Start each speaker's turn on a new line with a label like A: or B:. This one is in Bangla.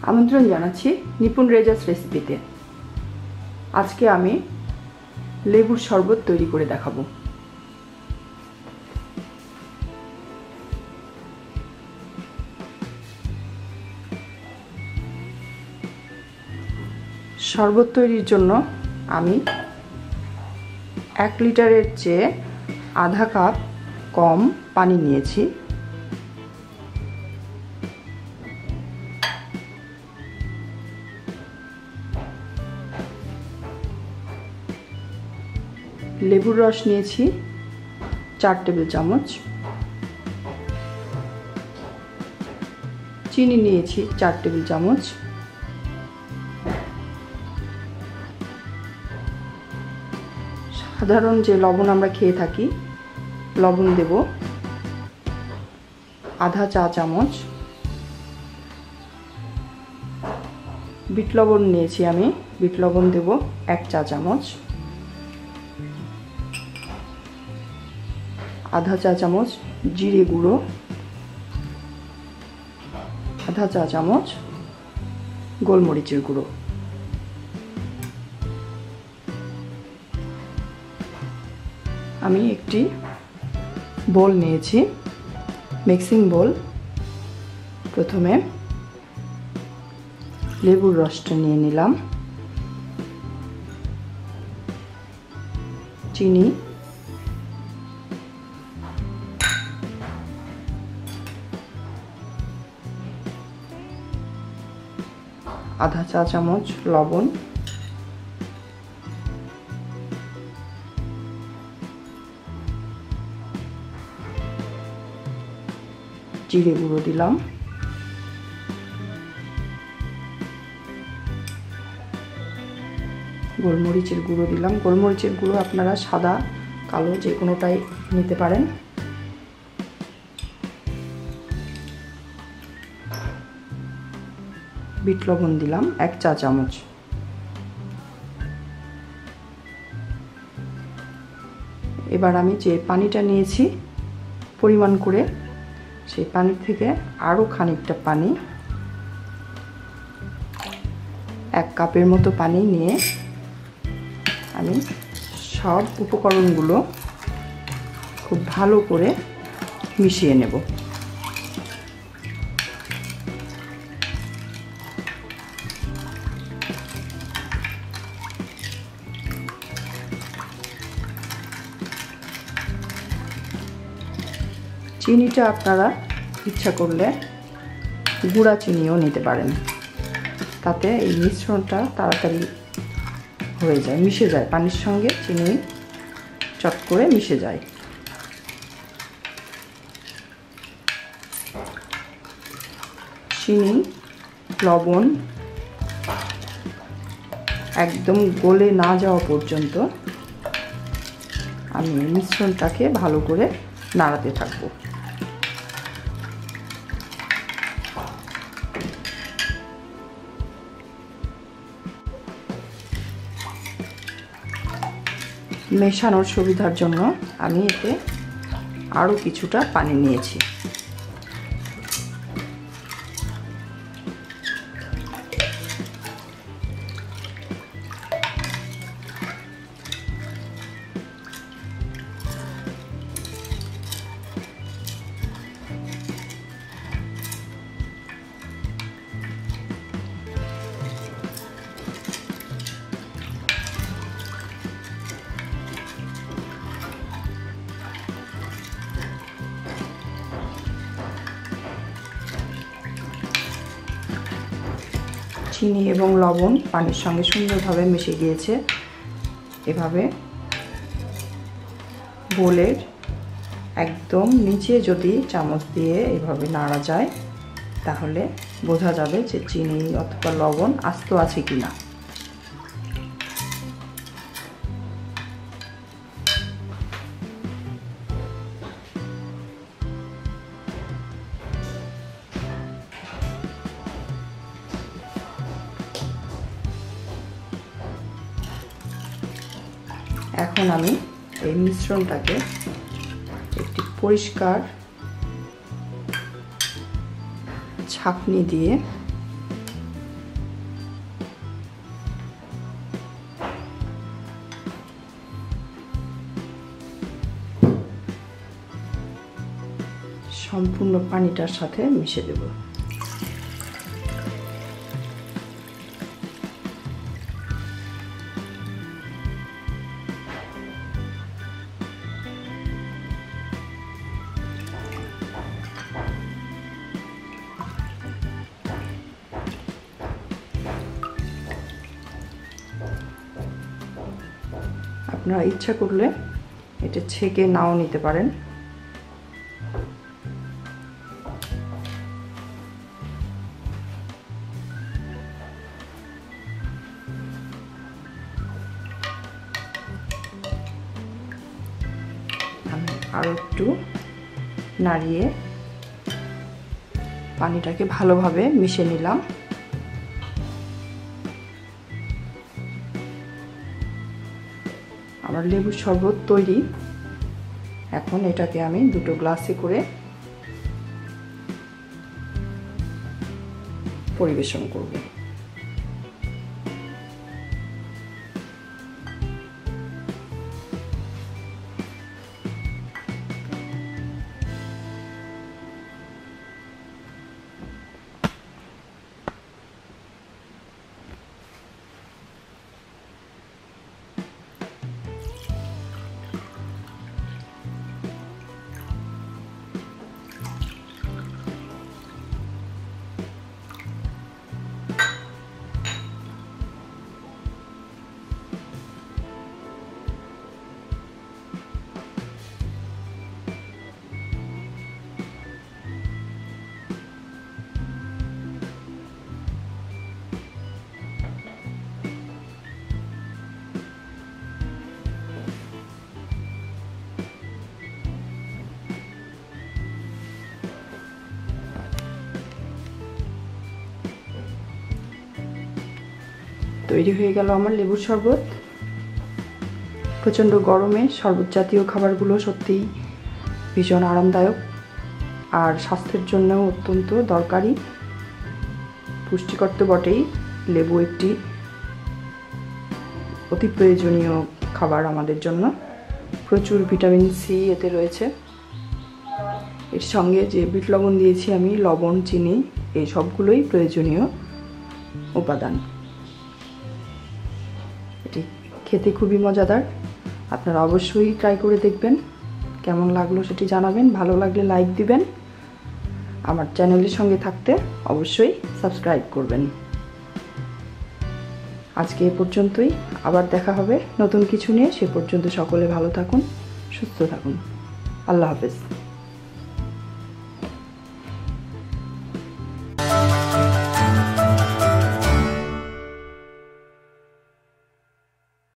A: আমন্ত্রণ জানাচ্ছি নিপুণ রেজাস রেসিপিতে। আজকে আমি লেবুর শরবত তৈরি করে দেখাবো। শরবত তৈরির জন্য আমি 1 লিটারের চেয়ে আধা কাপ কম পানি নিয়েছি। লেবুর রস নিয়েছি 4 টেবিল চামচ, চিনি নিয়েছি 4 টেবিল চামচ, সাধারণ যে লবণ আমরা খেয়ে থাকি লবণ দেব আধা চা চামচ, বিট লবণ নিয়েছি আমি, বিট লবণ দেব 1 চা চামচ, আধা চা চামচ জিরে গুঁড়ো, আধা চা চামচ গোলমরিচের গুঁড়ো। আমি একটি বোল নিয়েছি, মিক্সিং বোল। প্রথমে লেবুর রসটা নিয়ে নিলাম, চিনি, আধা চা চামচ লবণ, জিরে গুঁড়ো দিলাম, গোলমরিচের গুঁড়ো দিলাম। গোলমরিচের গুঁড়ো আপনারা সাদা কালো যে কোনোটাই নিতে পারেন। বিট লবণ দিলাম 1 চা চামচ। এবার আমি যে পানিটা নিয়েছি পরিমাণ করে, সেই পানি থেকে আরও খানিকটা পানি, 1 কাপের মতো পানি নিয়ে আমি সব উপকরণগুলো খুব ভালো করে মিশিয়ে নেব। চিনিটা আপনারা ইচ্ছা করলে গুঁড়া চিনিও নিতে পারেন, তাতে এই মিশ্রণটা তাড়াতাড়ি হয়ে যায়, মিশে যায়, পানির সঙ্গে চিনি চট করে মিশে যায়। চিনি লবণ একদম গলে না যাওয়া পর্যন্ত আমি মিশ্রণটাকে ভালো করে নাড়াতে থাকবো। মেশানোর সুবিধার জন্য আমি এতে আরও কিছুটা পানি নিয়েছি। চিনি এবং লবণ পানির সঙ্গে সুন্দরভাবে মিশে গিয়েছে। এভাবে বোলের একদম নিচে যদি চামচ দিয়ে এভাবে নাড়া যায় তাহলে বোঝা যাবে যে চিনি অথবা লবণ আস্ত আছে কিনা। এখন আমি এই মিশ্রণটাকে একটি পরিষ্কার ছাঁকনি দিয়ে সম্পূর্ণ পানিটার সাথে মিশে দেব। আপনারা ইচ্ছা করলে এটা ছেঁকে নাও নিতে পারেন। আমি আরো একটু নাড়িয়ে পানিটাকে ভালোভাবে মিশিয়ে নিলাম। আমার লেবুর শরবত তৈরি। এখন এটাকে আমি দুটো গ্লাসে করে পরিবেশন করব। তৈরি হয়ে গেল আমার লেবুর শরবত। প্রচণ্ড গরমে শরবত জাতীয় খাবারগুলো সত্যিই ভীষণ আরামদায়ক আর স্বাস্থ্যের জন্যও অত্যন্ত দরকারি। পুষ্টিকর তো বটেই, লেবু একটি অতি প্রয়োজনীয় খাবার আমাদের জন্য। প্রচুর ভিটামিন সি এতে রয়েছে। এর সঙ্গে যে বিট লবণ দিয়েছি আমি, লবণ, চিনি, এই সবগুলোই প্রয়োজনীয় উপাদান। এটি খেতে খুবই মজাদার। আপনারা অবশ্যই ট্রাই করে দেখবেন। কেমন লাগলো সেটি জানাবেন। ভালো লাগলে লাইক দিবেন। আমার চ্যানেলের সঙ্গে থাকতে অবশ্যই সাবস্ক্রাইব করবেন। আজকে এ পর্যন্তই। আবার দেখা হবে নতুন কিছু নিয়ে। সে পর্যন্ত সকলে ভালো থাকুন, সুস্থ থাকুন। আল্লাহ হাফেজ।